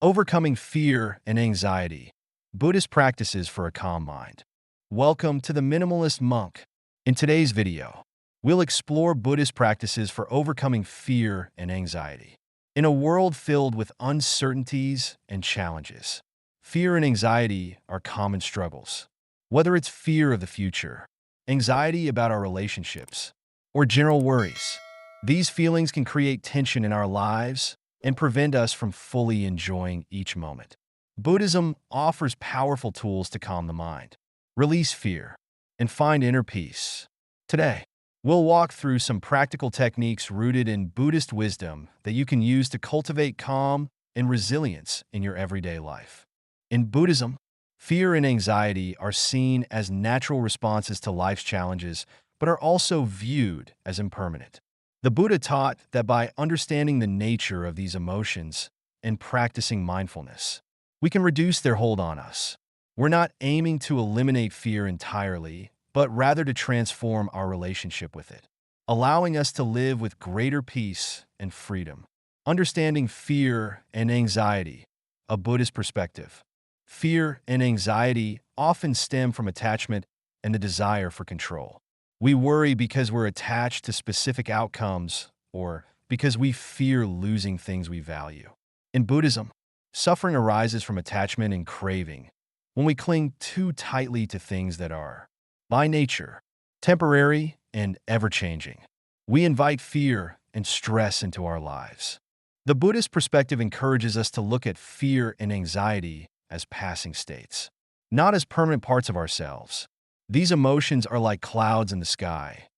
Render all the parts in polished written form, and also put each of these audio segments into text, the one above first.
Overcoming fear and anxiety. Buddhist practices for a calm mind. Welcome to the Minimalist Monk. In today's video, we'll explore Buddhist practices for overcoming fear and anxiety. In a world filled with uncertainties and challenges, fear and anxiety are common struggles. Whether it's fear of the future, anxiety about our relationships, or general worries, these feelings can create tension in our lives and prevent us from fully enjoying each moment. Buddhism offers powerful tools to calm the mind, release fear, and find inner peace. Today, we'll walk through some practical techniques rooted in Buddhist wisdom that you can use to cultivate calm and resilience in your everyday life. In Buddhism, fear and anxiety are seen as natural responses to life's challenges, but are also viewed as impermanent. The Buddha taught that by understanding the nature of these emotions and practicing mindfulness, we can reduce their hold on us. We're not aiming to eliminate fear entirely, but rather to transform our relationship with it, allowing us to live with greater peace and freedom. Understanding fear and anxiety, a Buddhist perspective. Fear and anxiety often stem from attachment and the desire for control. We worry because we're attached to specific outcomes or because we fear losing things we value. In Buddhism, suffering arises from attachment and craving when we cling too tightly to things that are, by nature, temporary and ever-changing. We invite fear and stress into our lives. The Buddhist perspective encourages us to look at fear and anxiety as passing states, not as permanent parts of ourselves. These emotions are like clouds in the sky.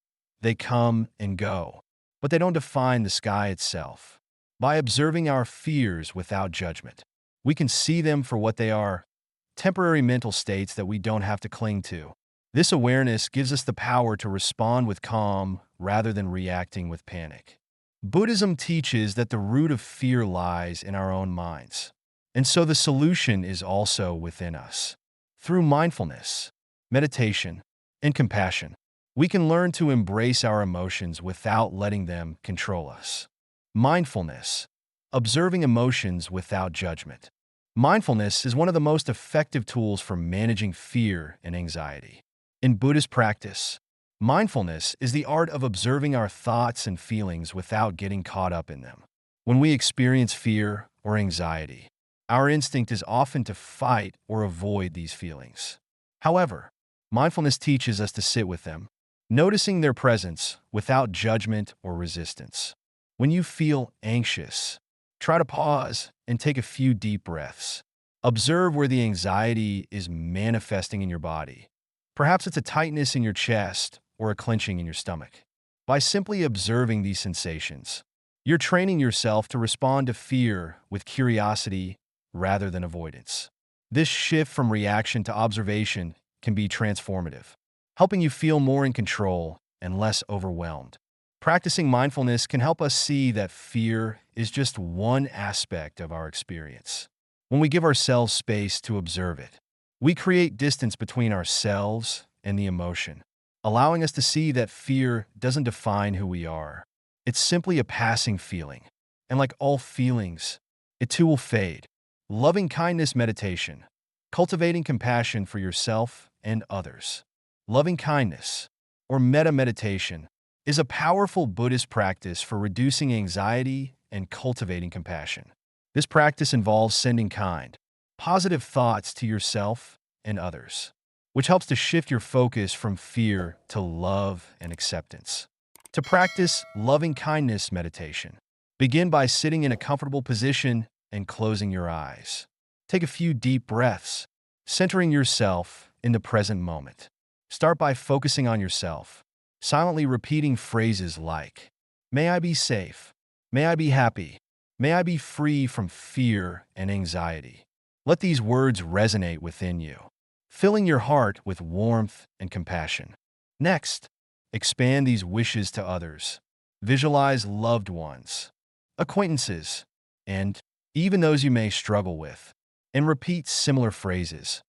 They come and go, but they don't define the sky itself. By observing our fears without judgment, we can see them for what they are, temporary mental states that we don't have to cling to. This awareness gives us the power to respond with calm rather than reacting with panic. Buddhism teaches that the root of fear lies in our own minds, and so the solution is also within us. Through mindfulness, meditation, and compassion, we can learn to embrace our emotions without letting them control us. Mindfulness, observing emotions without judgment. Mindfulness is one of the most effective tools for managing fear and anxiety. In Buddhist practice, mindfulness is the art of observing our thoughts and feelings without getting caught up in them. When we experience fear or anxiety, our instinct is often to fight or avoid these feelings. However, mindfulness teaches us to sit with them, noticing their presence without judgment or resistance. When you feel anxious, try to pause and take a few deep breaths. Observe where the anxiety is manifesting in your body. Perhaps it's a tightness in your chest or a clenching in your stomach. By simply observing these sensations, you're training yourself to respond to fear with curiosity rather than avoidance. This shift from reaction to observation can be transformative, helping you feel more in control and less overwhelmed. Practicing mindfulness can help us see that fear is just one aspect of our experience. When we give ourselves space to observe it, we create distance between ourselves and the emotion, allowing us to see that fear doesn't define who we are. It's simply a passing feeling, and like all feelings, it too will fade. Loving kindness meditation, cultivating compassion for yourself and others. Loving kindness, or metta meditation, is a powerful Buddhist practice for reducing anxiety and cultivating compassion. This practice involves sending kind, positive thoughts to yourself and others, which helps to shift your focus from fear to love and acceptance. To practice loving kindness meditation, begin by sitting in a comfortable position and closing your eyes. Take a few deep breaths, centering yourself in the present moment. Start by focusing on yourself, silently repeating phrases like, "May I be safe. May I be happy. May I be free from fear and anxiety." Let these words resonate within you, filling your heart with warmth and compassion. Next, expand these wishes to others. Visualize loved ones, acquaintances, and even those you may struggle with, and repeat similar phrases.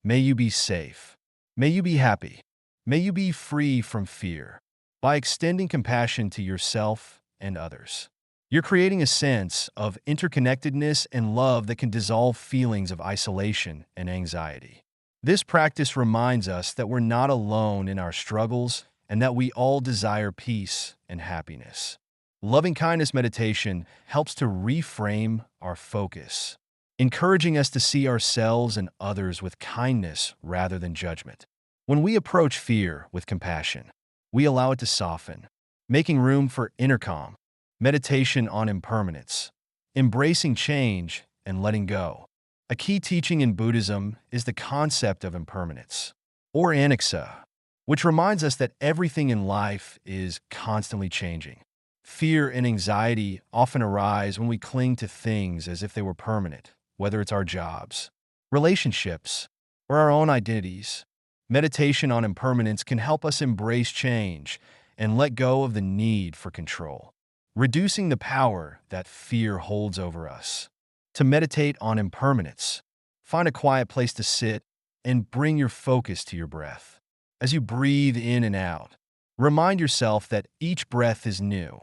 May you be safe. May you be happy. May you be free from fear. By extending compassion to yourself and others, You're creating a sense of interconnectedness and love that can dissolve feelings of isolation and anxiety. This practice reminds us that we're not alone in our struggles and that we all desire peace and happiness. Loving kindness meditation helps to reframe our focus, encouraging us to see ourselves and others with kindness rather than judgment. When we approach fear with compassion, we allow it to soften, making room for inner calm, meditation on impermanence, embracing change, and letting go. A key teaching in Buddhism is the concept of impermanence, or anicca, which reminds us that everything in life is constantly changing. Fear and anxiety often arise when we cling to things as if they were permanent, whether it's our jobs, relationships, or our own identities. Meditation on impermanence can help us embrace change and let go of the need for control, reducing the power that fear holds over us. To meditate on impermanence, find a quiet place to sit and bring your focus to your breath. As you breathe in and out, remind yourself that each breath is new.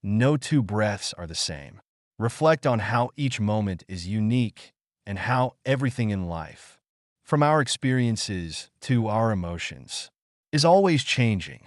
No two breaths are the same. Reflect on how each moment is unique and how everything in life, from our experiences to our emotions, is always changing.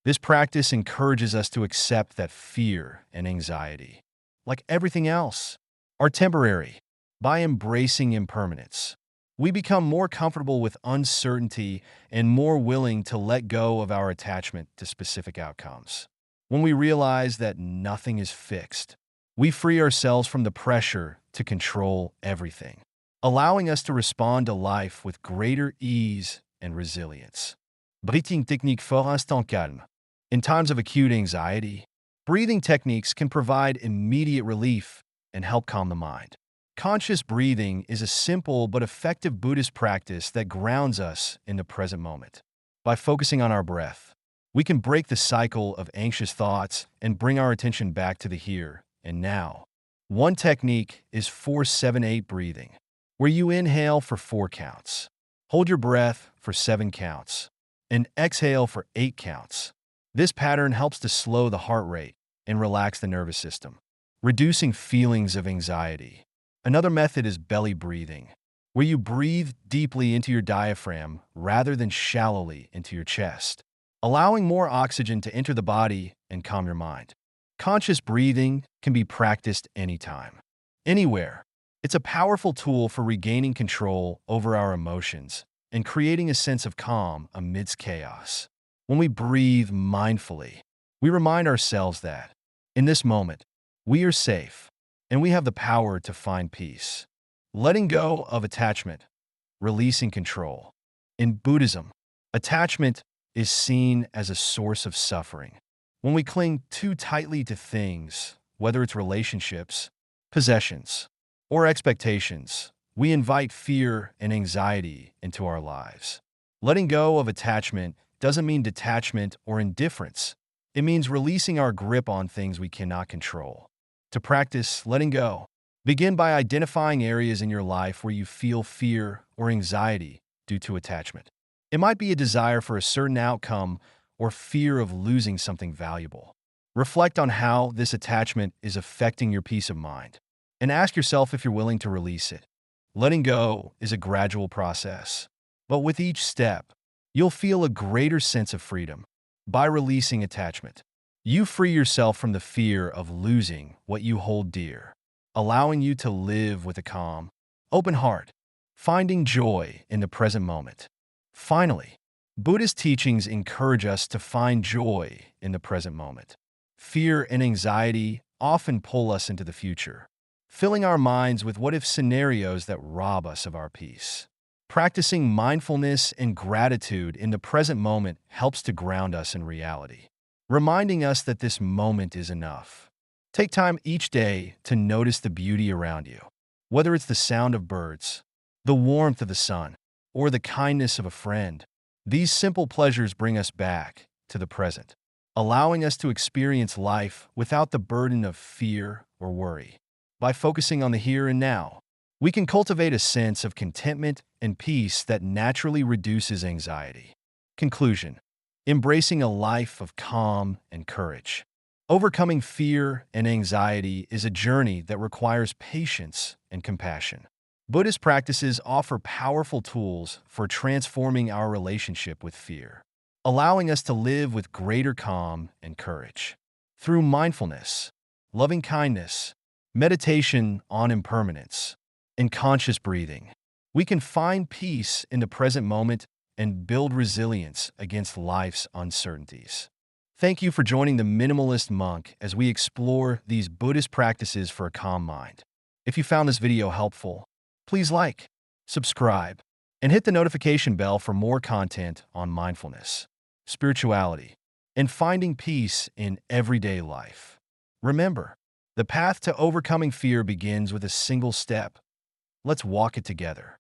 This practice encourages us to accept that fear and anxiety, like everything else, are temporary. By embracing impermanence, we become more comfortable with uncertainty and more willing to let go of our attachment to specific outcomes. When we realize that nothing is fixed, we free ourselves from the pressure to control everything, allowing us to respond to life with greater ease and resilience. Breathing technique for instant calme. In times of acute anxiety, breathing techniques can provide immediate relief and help calm the mind. Conscious breathing is a simple but effective Buddhist practice that grounds us in the present moment. By focusing on our breath, we can break the cycle of anxious thoughts and bring our attention back to the here and now. One technique is 4-7-8 breathing, where you inhale for 4 counts, hold your breath for 7 counts, and exhale for 8 counts. This pattern helps to slow the heart rate and relax the nervous system, reducing feelings of anxiety. Another method is belly breathing, where you breathe deeply into your diaphragm rather than shallowly into your chest, allowing more oxygen to enter the body and calm your mind. Conscious breathing can be practiced anytime, anywhere. It's a powerful tool for regaining control over our emotions and creating a sense of calm amidst chaos. When we breathe mindfully, we remind ourselves that, in this moment, we are safe and we have the power to find peace. Letting go of attachment, releasing control. In Buddhism, attachment is seen as a source of suffering. When we cling too tightly to things, whether it's relationships, possessions, or expectations, we invite fear and anxiety into our lives. Letting go of attachment doesn't mean detachment or indifference. It means releasing our grip on things we cannot control. To practice letting go, begin by identifying areas in your life where you feel fear or anxiety due to attachment. It might be a desire for a certain outcome or fear of losing something valuable. Reflect on how this attachment is affecting your peace of mind, and ask yourself if you're willing to release it. Letting go is a gradual process, but with each step, you'll feel a greater sense of freedom. By releasing attachment, you free yourself from the fear of losing what you hold dear, allowing you to live with a calm, open heart, finding joy in the present moment. Finally, Buddhist teachings encourage us to find joy in the present moment. Fear and anxiety often pull us into the future, filling our minds with what-if scenarios that rob us of our peace. Practicing mindfulness and gratitude in the present moment helps to ground us in reality, reminding us that this moment is enough. Take time each day to notice the beauty around you, whether it's the sound of birds, the warmth of the sun, or the kindness of a friend. These simple pleasures bring us back to the present, allowing us to experience life without the burden of fear or worry. By focusing on the here and now, we can cultivate a sense of contentment and peace that naturally reduces anxiety. Conclusion: embracing a life of calm and courage. Overcoming fear and anxiety is a journey that requires patience and compassion. Buddhist practices offer powerful tools for transforming our relationship with fear, allowing us to live with greater calm and courage. Through mindfulness, loving kindness, meditation on impermanence, and conscious breathing, we can find peace in the present moment and build resilience against life's uncertainties. Thank you for joining the Minimalist Monk as we explore these Buddhist practices for a calm mind. If you found this video helpful, please like, subscribe, and hit the notification bell for more content on mindfulness, spirituality, and finding peace in everyday life. Remember, the path to overcoming fear begins with a single step. Let's walk it together.